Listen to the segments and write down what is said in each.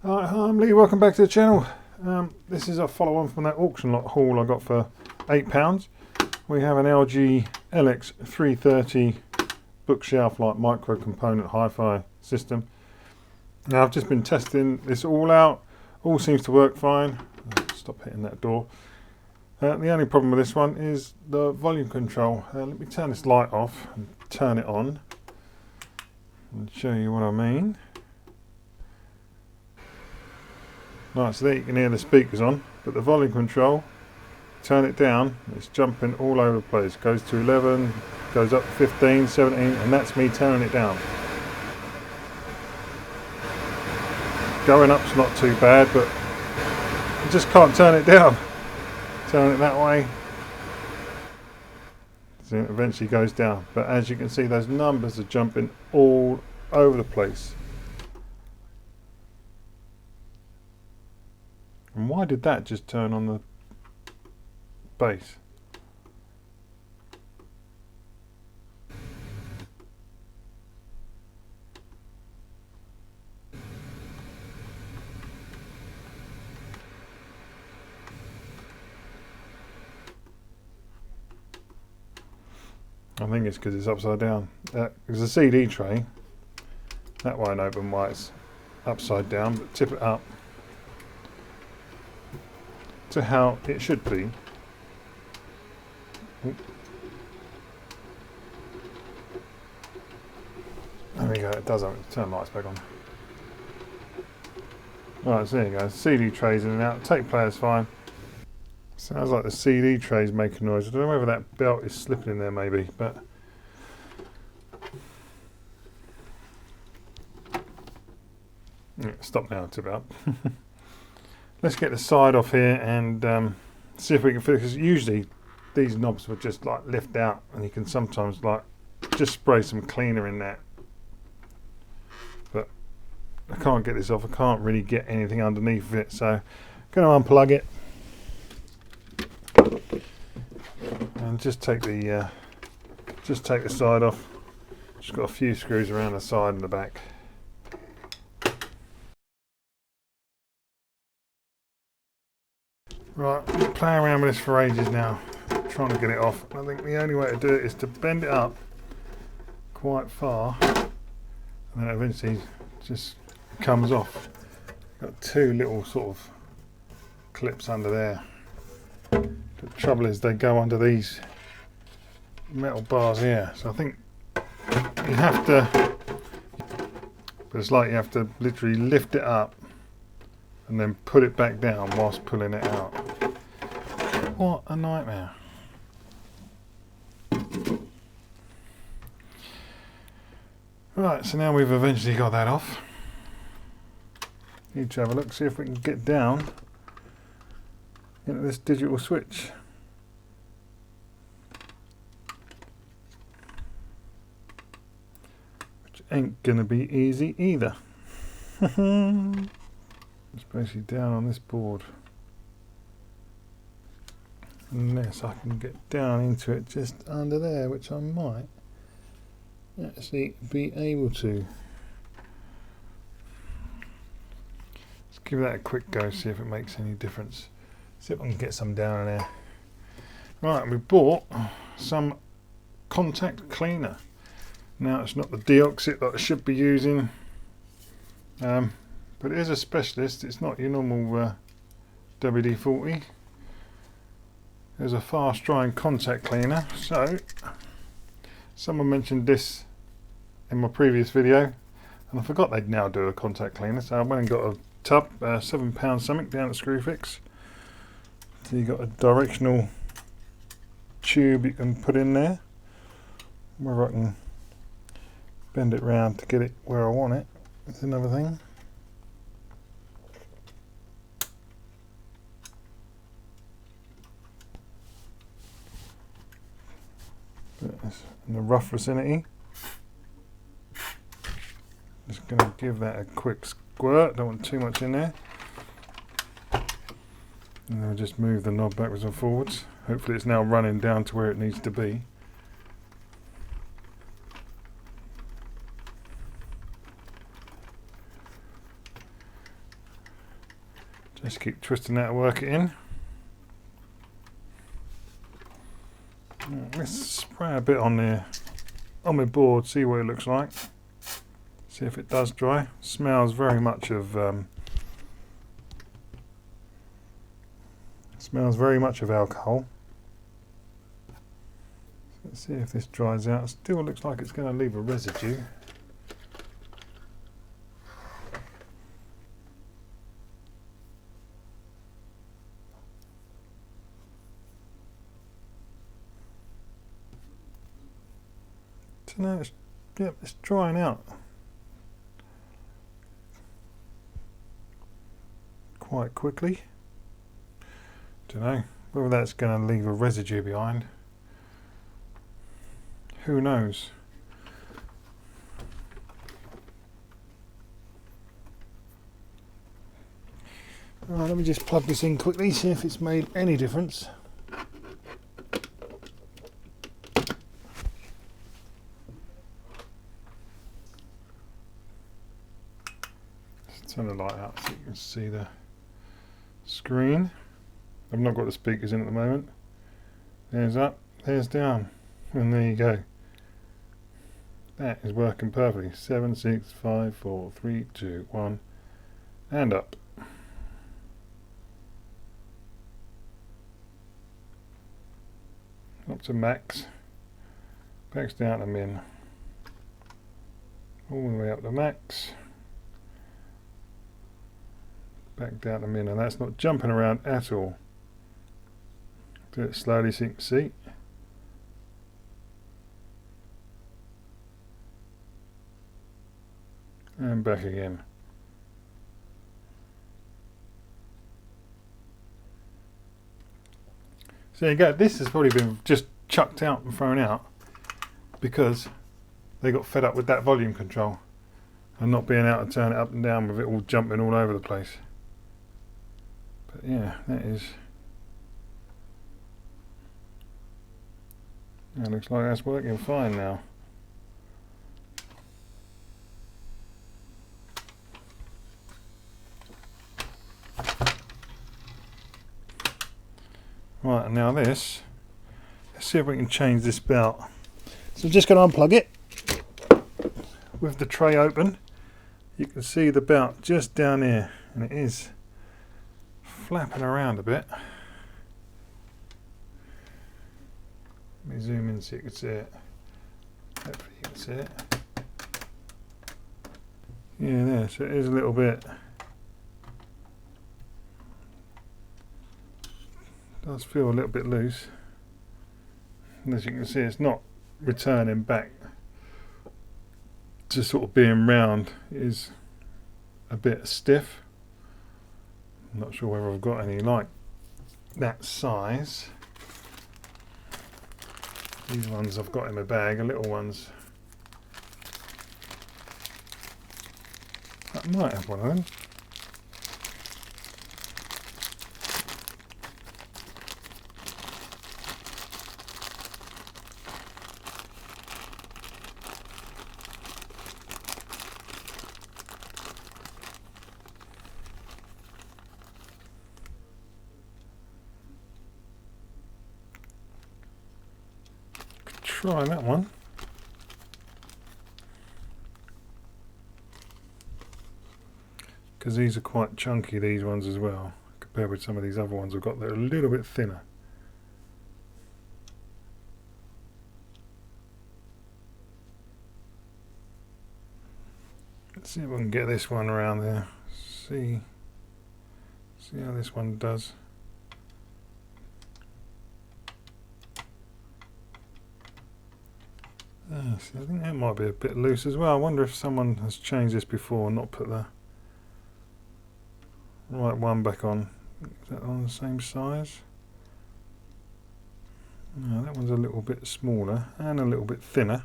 Hi, I'm Lee, welcome back to the channel. This is a follow-on from that auction lot haul I got for £8. We have an LG LX-330 bookshelf like micro component hi-fi system. Now I've just been testing this all out, all seems to work fine. Stop hitting that door. The only problem with this one is the volume control. Let me turn this light off and turn it on and show you what I mean. Right, so there you can hear the speakers on, but the volume control, turn it down, it's jumping all over the place. Goes to 11, goes up to 15, 17, and that's me turning it down. Going up's not too bad, but you just can't turn it down. Turn it that way, so it eventually goes down. But as you can see, those numbers are jumping all over the place. And why did that just turn on the bass? I think it's because it's upside down. There's a CD tray. That won't open while it's upside down, but tip it up to how it should be. There we go, it does open. Turn the lights back on. Right, so there you go. CD trays in and out. Tape player's fine. Sounds like the CD tray's making noise. I don't know whether that belt is slipping in there maybe, but stop now, tip it up. Let's get the side off here and see if we can fit it, because usually these knobs will just like lift out and you can sometimes like just spray some cleaner in that. But I can't get this off, I can't really get anything underneath it, so I'm going to unplug it and just take the side off. Just got a few screws around the side and the back. Right, I've been playing around with this for ages now, trying to get it off. I think the only way to do it is to bend it up quite far, and then eventually just comes off. Got two little sort of clips under there. The trouble is they go under these metal bars here, so I think you have to, but it's like you have to literally lift it up and then put it back down whilst pulling it out. What a nightmare. Right, so now we've eventually got that off. Need to have a look, see if we can get down into this digital switch. Which ain't gonna be easy either. It's basically down on this board. Unless I can get down into it just under there, which I might actually be able to. Let's give that a quick go, see if it makes any difference. See if I can get some down in there. Right, we bought some contact cleaner. Now it's not the deoxit that I should be using, but it is a specialist. It's not your normal WD-40. There's a fast drying contact cleaner. So someone mentioned this in my previous video and I forgot they'd now do a contact cleaner, so I went and got a tub, £7 something down at Screwfix. So you got a directional tube you can put in there, where I can bend it round to get it where I want it. That's another thing. In the rough vicinity. Just going to give that a quick squirt, don't want too much in there. And then just move the knob backwards and forwards. Hopefully it's now running down to where it needs to be. Just keep twisting that to work it in. Let's spray a bit on there, on my board, see what it looks like. See if it does dry. Smells very much of alcohol. Let's see if this dries out. It still looks like it's going to leave a residue. So now it's drying out quite quickly. Don't know whether that's going to leave a residue behind. Who knows? Right, let me just plug this in quickly, see if it's made any difference. Let's turn the light up so you can see the screen. I've not got the speakers in at the moment. There's up, there's down, and there you go. That is working perfectly. 7, 6, 5, 4, 3, 2, 1, and up. Up to max. Back down to min. All the way up to max. Back down to min, and that's not jumping around at all. Do it slowly so you can see. And back again. So there you go. This has probably been just chucked out and thrown out because they got fed up with that volume control and not being able to turn it up and down with it all jumping all over the place. But yeah, that looks like that's working fine now. Right, now let's see if we can change this belt. So I'm just going to unplug it. With the tray open, you can see the belt just down here, and it is flapping around a bit. Let me zoom in so you can see it. Hopefully you can see it. Yeah, there, so it is a little bit. Does feel a little bit loose. And as you can see, it's not returning back to sort of being round. It is a bit stiff. I'm not sure whether I've got any like that size. These ones I've got in my bag, the little ones. I might have one of them. Try that one. Because these are quite chunky, these ones as well, compared with some of these other ones I've got that are a little bit thinner. Let's see if I can get this one around there. See how this one does. See, I think that might be a bit loose as well. I wonder if someone has changed this before and not put the right one back on. Is that on the same size? No, that one's a little bit smaller and a little bit thinner.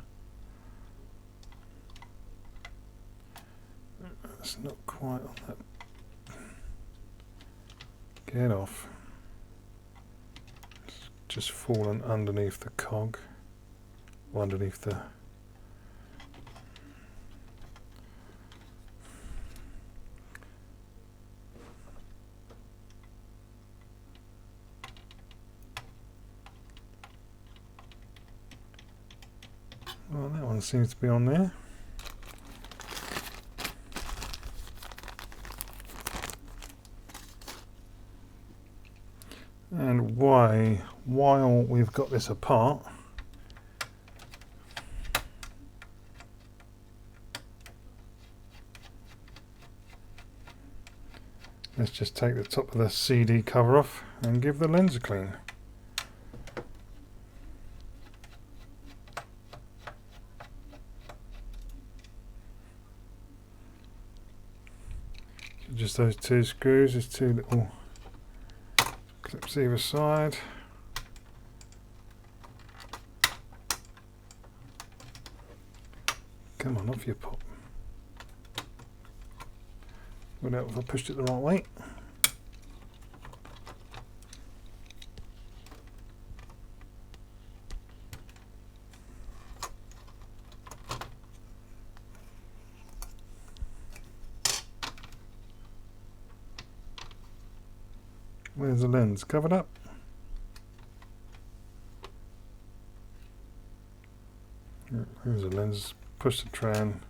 That's not quite on that. Get off. It's just fallen underneath the cog. Underneath the one seems to be on there. And while we've got this apart, let's just take the top of the CD cover off and give the lens a clean. Just those two screws, there's two little clips either side. Come on, off your pop. Would help if I pushed it the right way. Where's the lens? Covered up? Here's the lens. Push the tray in.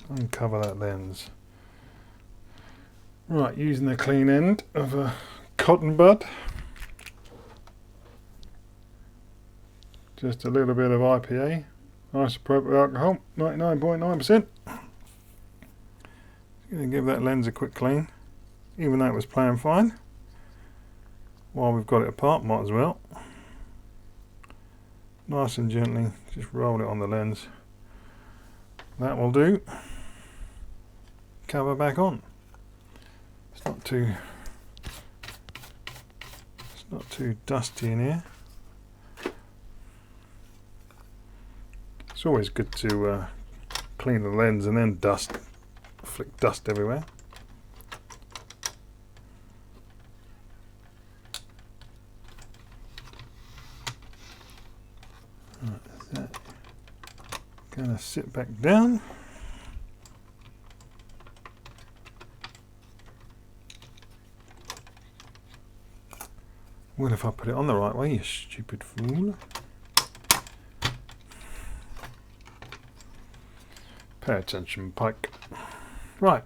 Uncover that lens. Right, using the clean end of a cotton bud. Just a little bit of IPA. Isopropyl alcohol, 99.9%. Going to give that lens a quick clean. Even though it was playing fine. While we've got it apart, might as well. Nice and gently, just roll it on the lens. That will do. Cover back on. It's not too dusty in here. It's always good to clean the lens and then flick dust everywhere. Right, that's that. Gonna sit back down. What if I put it on the right way, you stupid fool? Pay attention, Pike. Right.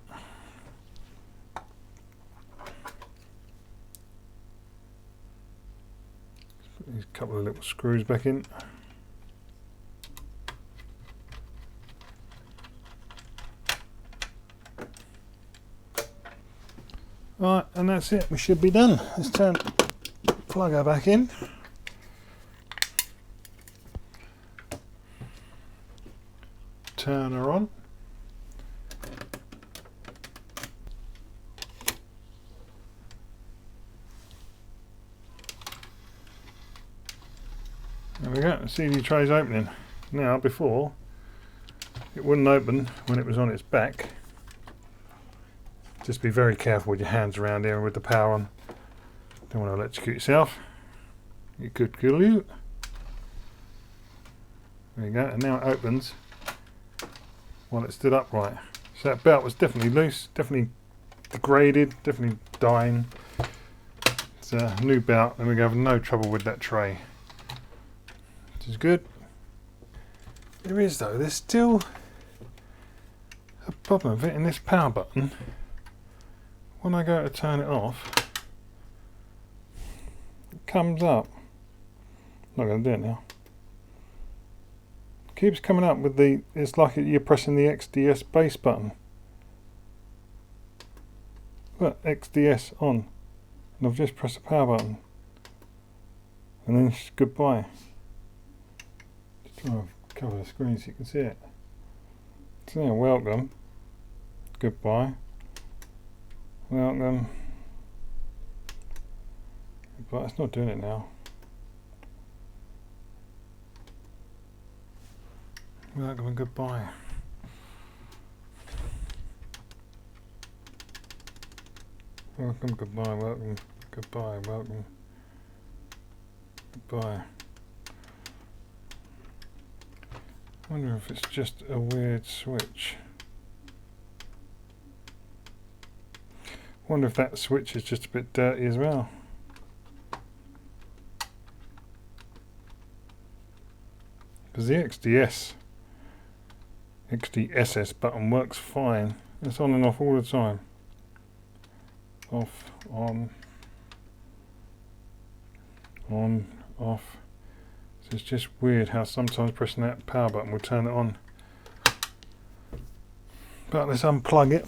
Let's put these couple of little screws back in. Right, and that's it. We should be done. Let's plug her back in. Turn her on. There we go. The CD tray's opening. Now, before, it wouldn't open when it was on its back. Just be very careful with your hands around here with the power on. Don't want to electrocute yourself. It could kill you. There you go, and now it opens while it stood upright. So that belt was definitely loose, definitely degraded, definitely dying. It's a new belt, and we have no trouble with that tray, which is good. There is though, there's still a problem of it in this power button. When I go to turn it off, it comes up. I'm not going to do it now. It keeps coming up with the, it's like you're pressing the XDS base button. Look, XDS on. And I've just pressed the power button. And then it's goodbye. Just trying to cover the screen so you can see it. So now, welcome. Goodbye. Welcome. But it's not doing it now. Welcome and goodbye. Welcome, goodbye, welcome, goodbye, welcome, goodbye. I wonder if it's just a weird switch. I wonder if that switch is just a bit dirty as well. because the XDSS button works fine. It's on and off all the time. Off, on, off. So it's just weird how sometimes pressing that power button will turn it on. But let's unplug it.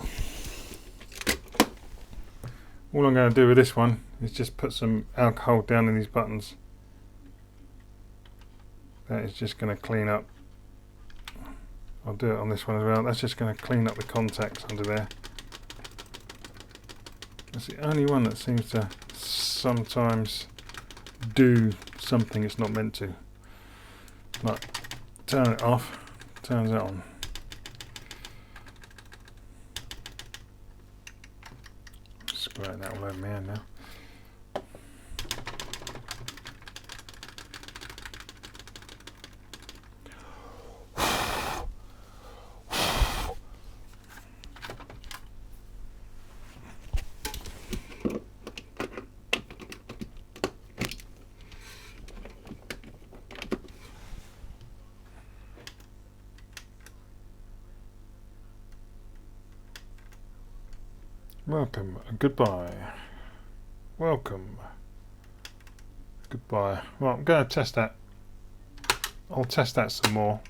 All I'm going to do with this one is just put some alcohol down in these buttons. That is just going to clean up. I'll do it on this one as well. That's just going to clean up the contacts under there. That's the only one that seems to sometimes do something it's not meant to. Like turn it off, turns it on. Spraying that all over my hand now. Welcome, goodbye. Welcome, goodbye. Well, I'm going to test that. I'll test that some more.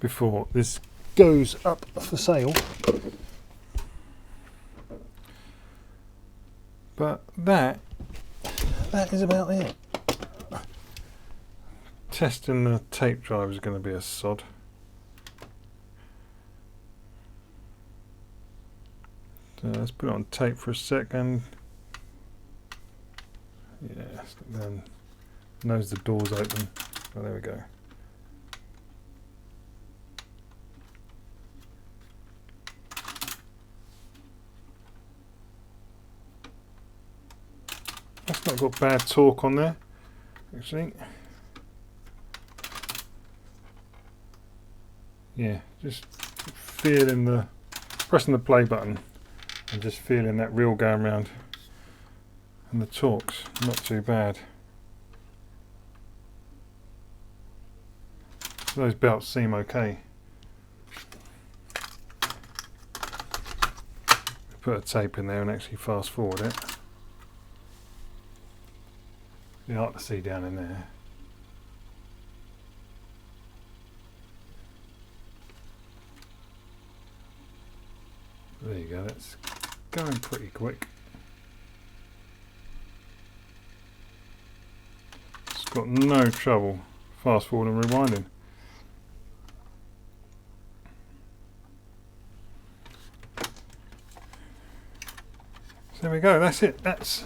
Before this goes up for sale. But that is about it. Testing the tape drive is going to be a sod. Let's put it on tape for a second. Yeah, then knows the door's open. Oh, there we go. That's not got bad torque on there, actually. Yeah, just feeling the, pressing the play button. And just feeling that reel going round, and the torque's not too bad. Those belts seem okay. Put a tape in there and actually fast forward it. You like to see down in there. There you go, that's going pretty quick. It's got no trouble fast forward and rewinding. So there we go, that's it. That's,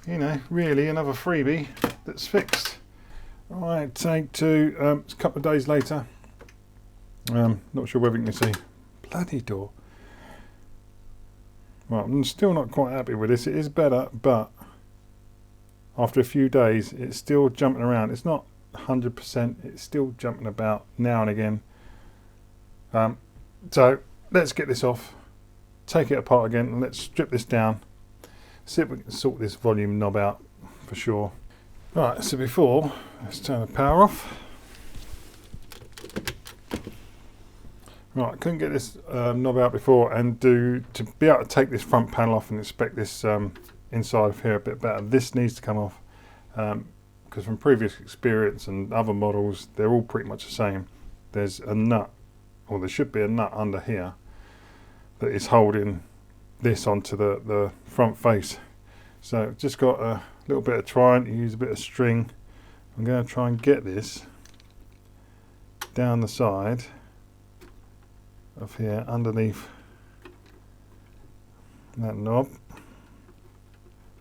you know, really another freebie that's fixed. Alright, take two. It's a couple of days later. Not sure whether you can see. Bloody door. Right, I'm still not quite happy with this. It is better, but after a few days, it's still jumping around. It's not 100%. It's still jumping about now and again. So let's get this off, take it apart again, and let's strip this down. See if we can sort this volume knob out for sure. Right, so before, let's turn the power off. Right, I couldn't get this knob out before, and to be able to take this front panel off and inspect this inside of here a bit better, this needs to come off, because from previous experience and other models, they're all pretty much the same. There's a nut, or there should be a nut under here that is holding this onto the front face. So just got a little bit of trying to use a bit of string. I'm going to try and get this down the side of here underneath that knob.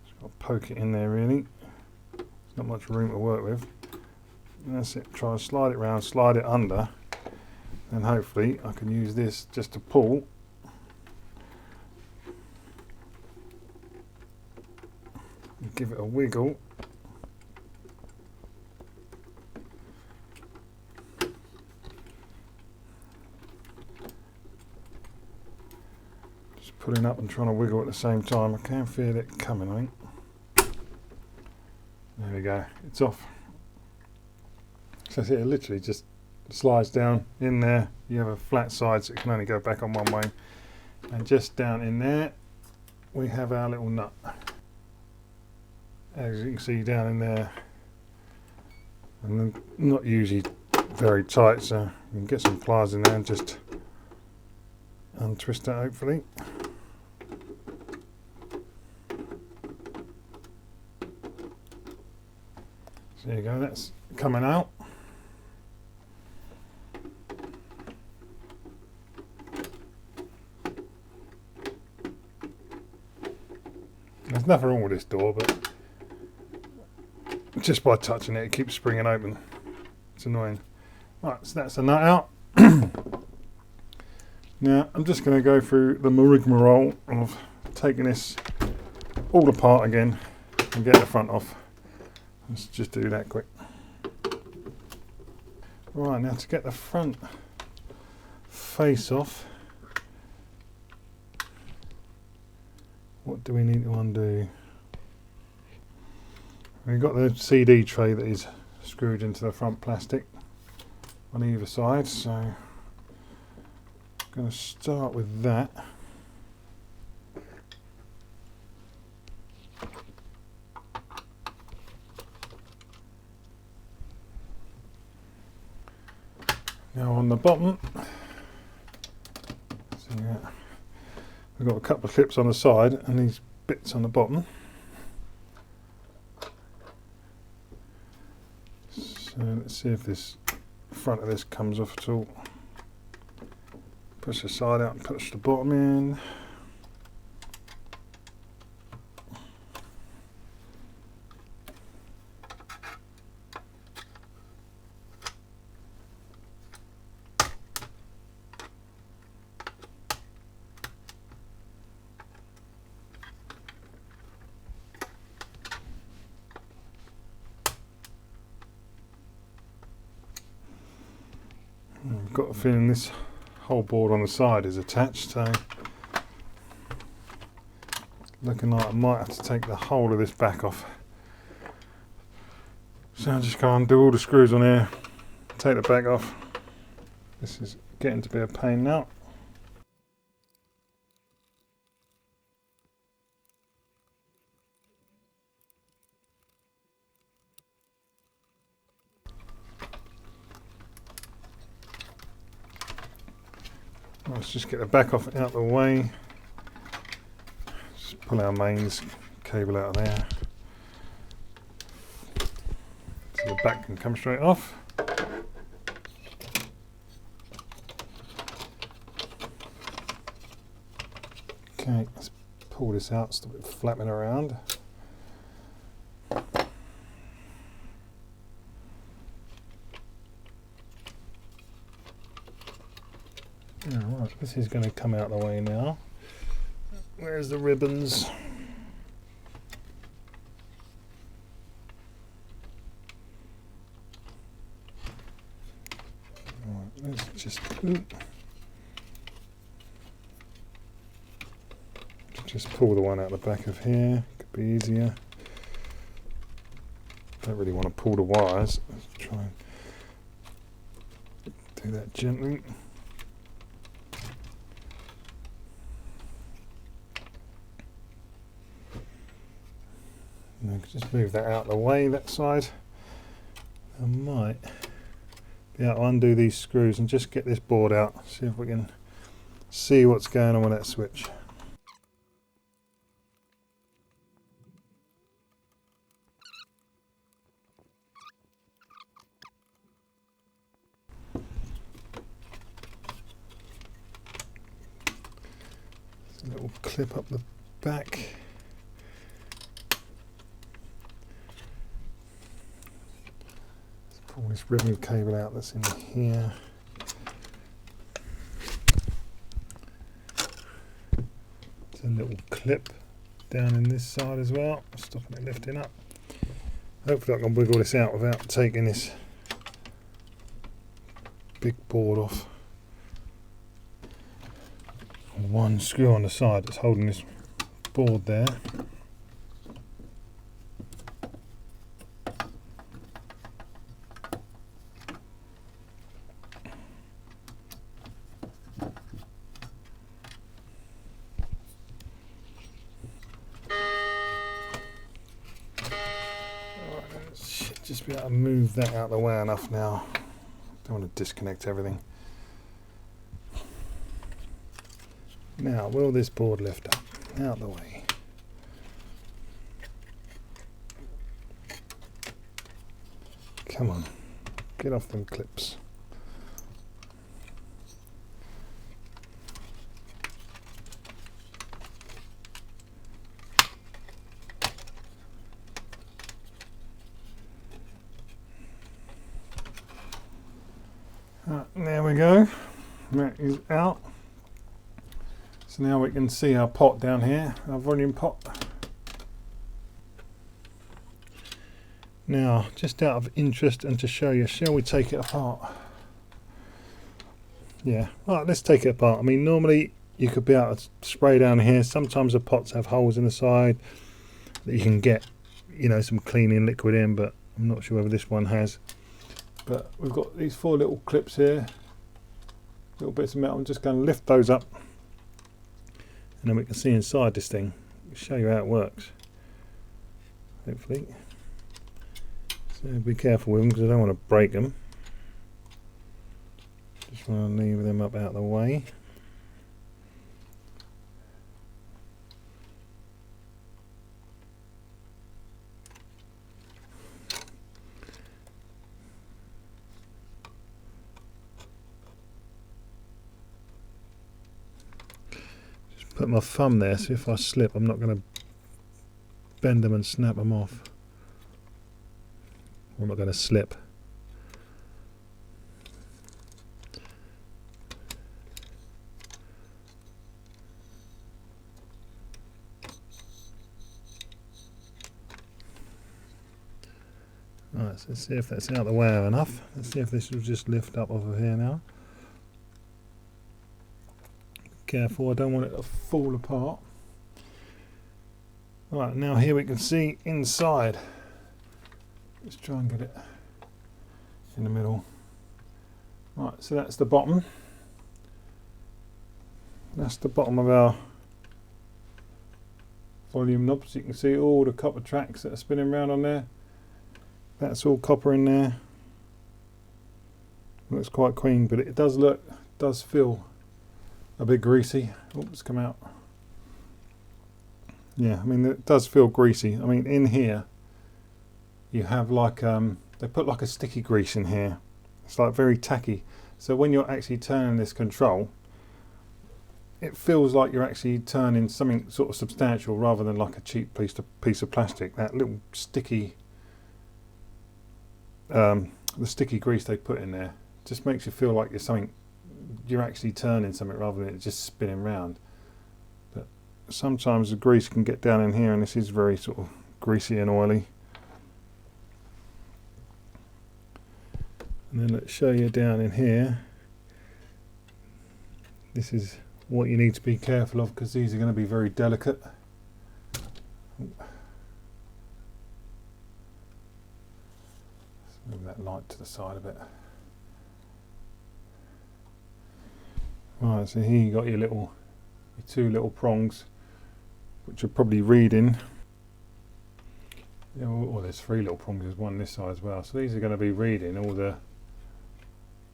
Just got to poke it in there really. There's not much room to work with. And that's it. Try and slide it round, slide it under, and hopefully I can use this just to pull. And give it a wiggle. Pulling up and trying to wiggle at the same time. I can feel it coming, I think. we go, it's off. So it literally just slides down in there. You have a flat side so it can only go back on one way, and just down in there we have our little nut. As you can see down in there, and not usually very tight, so you can get some pliers in there and just untwist that hopefully. So there you go, that's coming out. There's nothing wrong with this door, but just by touching it, it keeps springing open. It's annoying. Right, so that's the nut out. Now I'm just going to go through the rigmarole of taking this all apart again and get the front off. Let's just do that quick. Right, now to get the front face off, what do we need to undo? We've got the CD tray that is screwed into the front plastic on either side, so I'm going to start with that. Now on the bottom, so yeah, we've got a couple of clips on the side and these bits on the bottom. So let's see if this front of this comes off at all. Push the side out and push the bottom in. I've got a feeling this whole board on the side is attached, so looking like I might have to take the whole of this back off. So I'll just go and do all the screws on here, take the back off. This is getting to be a pain now. Let's just get the back off out of the way. Just pull our mains cable out of there, so the back can come straight off. Okay, let's pull this out, stop it flapping around. Right, this is going to come out of the way now. Where's the ribbons? Right, let's just pull the one out the back of here. Could be easier. Don't really want to pull the wires. Let's try and do that gently. Just move that out of the way, that side. I might be able to undo these screws and just get this board out, see if we can see what's going on with that switch. There's a little clip up the back. Pull this ribbon cable out that's in here. There's a little clip down in this side as well, stopping it lifting up. Hopefully I can wiggle this out without taking this big board off. One screw on the side that's holding this board there. be able to move that out of the way enough now. Don't want to disconnect everything. Now, will this board lift up? Out of the way. Come on, get off them clips. There we go, that is out. So now we can see our pot down here, our volume pot. Now, just out of interest and to show you, shall we take it apart? Yeah, right, let's take it apart. I mean, normally you could be able to spray down here. Sometimes the pots have holes in the side that you can get, you know, some cleaning liquid in, but I'm not sure whether this one has. But we've got these 4 little clips here, little bits of metal. I'm just going to lift those up, and then we can see inside this thing. I'll show you how it works, hopefully. So be careful with them because I don't want to break them. Just want to leave them up out of the way. Put my thumb there, so if I slip I'm not going to bend them and snap them off. Or I'm not going to slip. Right, so let's see if that's out of the way enough. Let's see if this will just lift up over here now. Careful, I don't want it to fall apart. Right, now here we can see inside. Let's try and get it in the middle. Right, so that's the bottom. That's the bottom of our volume knobs. You can see all the copper tracks that are spinning around on there. That's all copper in there. Looks quite clean, but it does feel a bit greasy. Oops, come out. Yeah, I mean, it does feel greasy. I mean, in here you have like they put like a sticky grease in here. It's like very tacky. So when you're actually turning this control, it feels like you're actually turning something sort of substantial rather than like a cheap piece of plastic. That little sticky, the sticky grease they put in there just makes you feel like you're actually turning something rather than it just spinning round. But sometimes the grease can get down in here, and this is very sort of greasy and oily. And then let's show you down in here. This is what you need to be careful of, because these are going to be very delicate. Let's move that light to the side a bit. Right, so here you got your 2 little prongs, which are probably reading. Yeah, well, there's 3 little prongs. There's one this side as well. So these are going to be reading all the,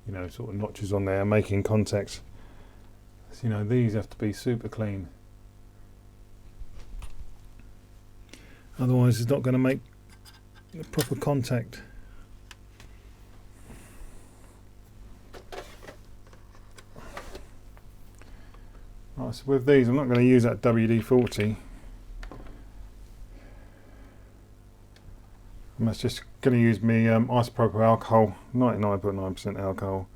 you know, sort of notches on there, making contacts. So, you know, these have to be super clean. Otherwise, it's not going to make the proper contact. Right, so with these, I'm not going to use that WD-40. I'm just going to use my isopropyl alcohol, 99.9% alcohol.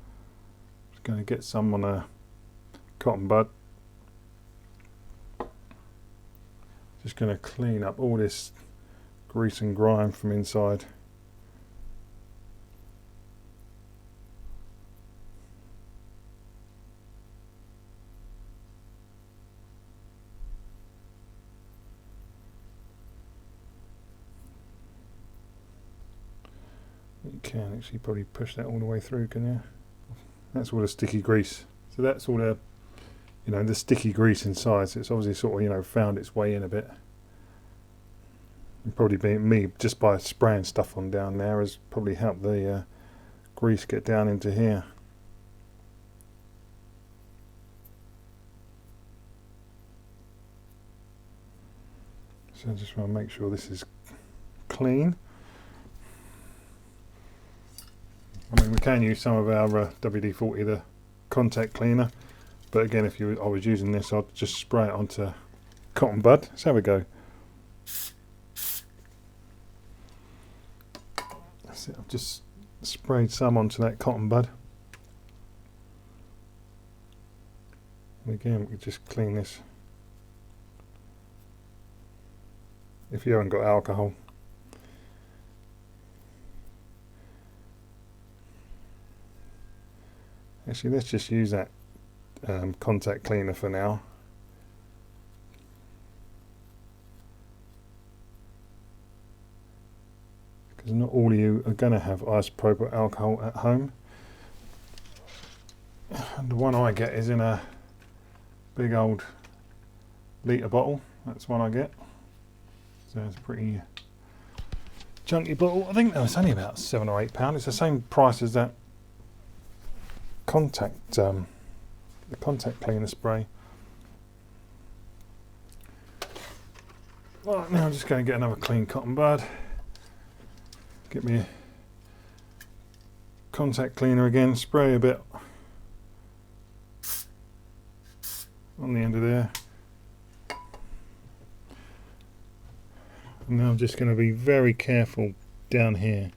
Just going to get some on a cotton bud. Just going to clean up all this grease and grime from inside. You can actually probably push that all the way through, can you? That's all the sticky grease. So that's all the, you know, the sticky grease inside. So it's obviously sort of, you know, found its way in a bit. And probably me just by spraying stuff on down there has probably helped the grease get down into here. So I just want to make sure this is clean. I mean, we can use some of our WD-40, the contact cleaner, but again, if I was using this, I'd just spray it onto cotton bud. Let's have a go. That's it. I've just sprayed some onto that cotton bud. And again, we can just clean this. If you haven't got alcohol. Actually, let's just use that contact cleaner for now. Because not all of you are going to have isopropyl alcohol at home. And the one I get is in a big old litre bottle. That's one I get. So it's a pretty chunky bottle. I think it's only about £7 or £8. It's the same price as that the contact cleaner spray. Right, now I'm just going to get another clean cotton bud. Get me a contact cleaner again, spray a bit on the end of there. And now I'm just going to be very careful down here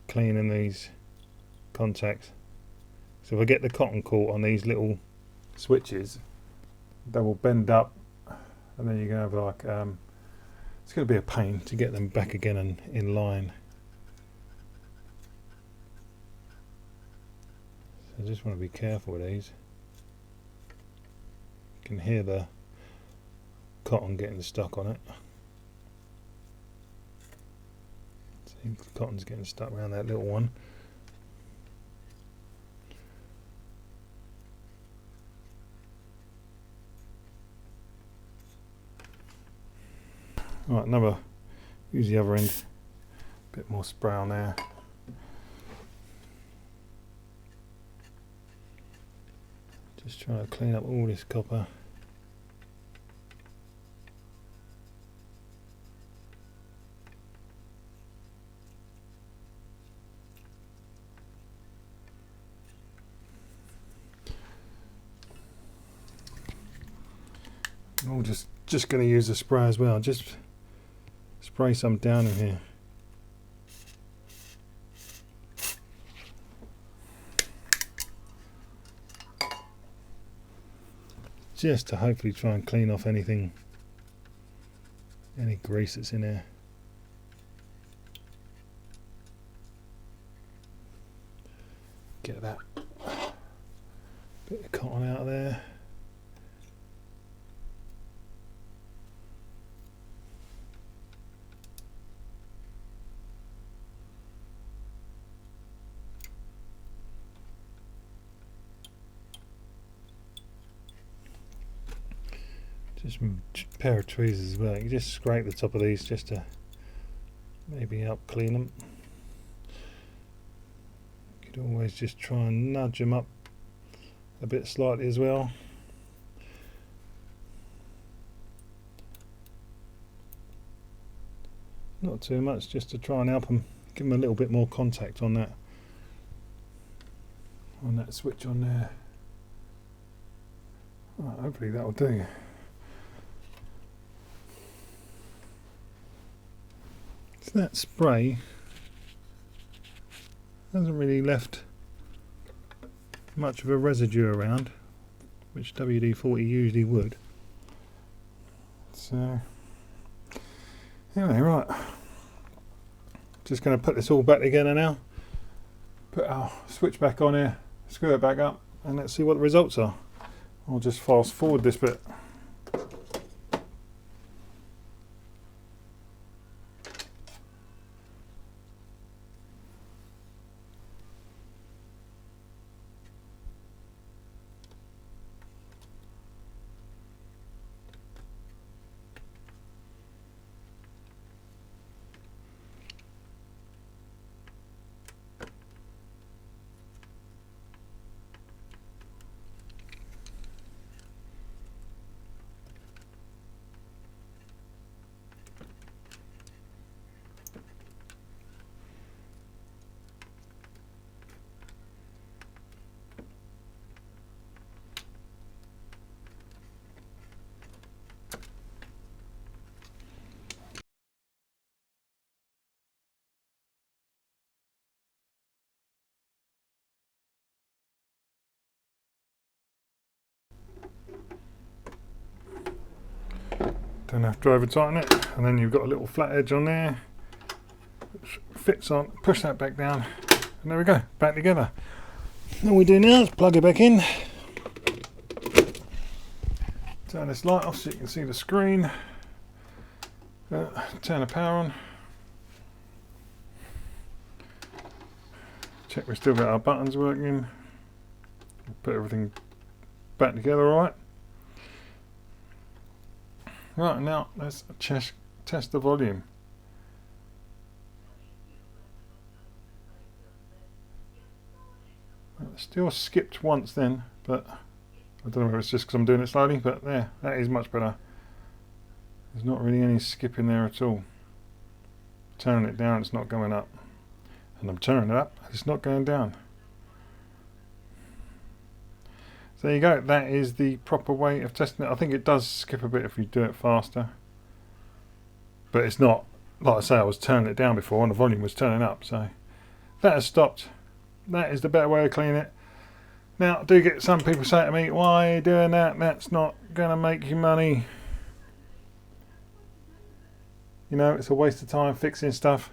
cleaning these contacts. So if I get the cotton caught on these little switches, they will bend up, and then you're going to have like it's going to be a pain to get them back again and in line. So I just want to be careful with these. You can hear the cotton getting stuck on it. See, the cotton's getting stuck around that little one. Right, use the other end, a bit more spray on there. Just trying to clean up all this copper. I'm just going to use the spray as well. Just spray some down in here. Just to hopefully try and clean off any grease that's in there. Get that bit of cotton out of there. Just a pair of tweezers as well. You just scrape the top of these just to maybe help clean them. You could always just try and nudge them up a bit slightly as well. Not too much, just to try and help them, give them a little bit more contact on that switch on there. Right, hopefully that'll do. So that spray hasn't really left much of a residue around, which WD-40 usually would. So anyway, right, just going to put this all back together now, put our switch back on here, screw it back up, and let's see what the results are. I'll just fast forward this bit. Don't have to over tighten it. And then you've got a little flat edge on there, which fits on. Push that back down, and there we go, back together. All we do now is plug it back in. Turn this light off so you can see the screen. Turn the power on. Check we've still got our buttons working. Put everything back together all right. Right, now let's test the volume. Still skipped once then, but I don't know if it's just because I'm doing it slowly, but there, that is much better. There's not really any skipping there at all. Turning it down, it's not going up. And I'm turning it up, it's not going down. So there you go, that is the proper way of testing it. I think it does skip a bit if you do it faster. But it's not, like I say, I was turning it down before and the volume was turning up. So that has stopped. That is the better way of cleaning it. Now, I do get some people say to me, why are you doing that? That's not going to make you money. You know, it's a waste of time fixing stuff.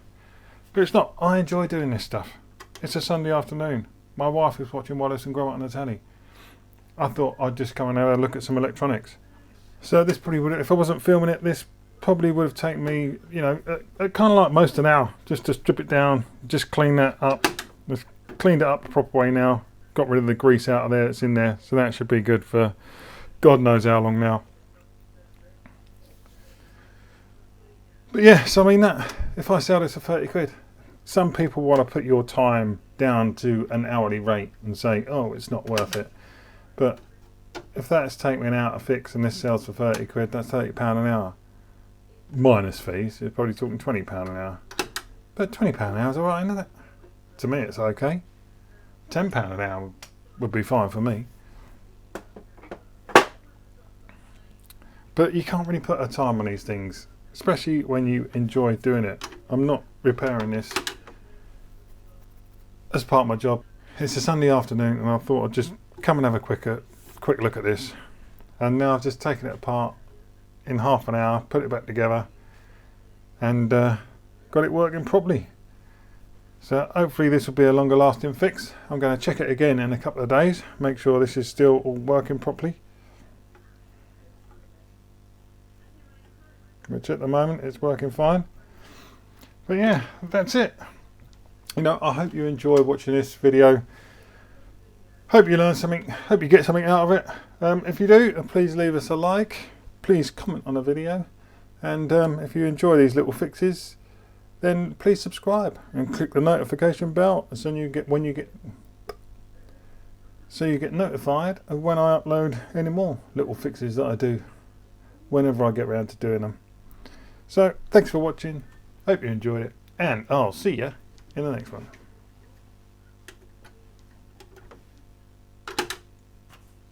But it's not. I enjoy doing this stuff. It's a Sunday afternoon. My wife is watching Wallace and Gromit on the telly. I thought I'd just come and have a look at some electronics. So this probably would, if I wasn't filming it, this probably would have taken me, you know, kind of like most an hour, just to strip it down, just clean that up. Just cleaned it up the proper way now. Got rid of the grease out of there that's in there, so that should be good for God knows how long now. But yeah, so I mean that, if I sell this for 30 quid, some people want to put your time down to an hourly rate and say, oh, it's not worth it. But if that's taking me an hour to fix and this sells for 30 quid, that's £30 an hour. Minus fees, you're probably talking £20 an hour. But £20 an hour is alright, isn't it? To me it's okay. £10 an hour would be fine for me. But you can't really put a time on these things, especially when you enjoy doing it. I'm not repairing this as part of my job. It's a Sunday afternoon and I thought I'd just come and have a quick look at this. And now I've just taken it apart in half an hour, put it back together and got it working properly. So hopefully this will be a longer lasting fix. I'm going to check it again in a couple of days, make sure this is still all working properly. Which at the moment it's working fine. But yeah, that's it. You know, I hope you enjoy watching this video. Hope you learn something, hope you get something out of it. If you do, please leave us a like, please comment on the video, and if you enjoy these little fixes, then please subscribe and click the notification bell so you get notified of when I upload any more little fixes that I do whenever I get around to doing them. So thanks for watching, hope you enjoyed it, and I'll see you in the next one.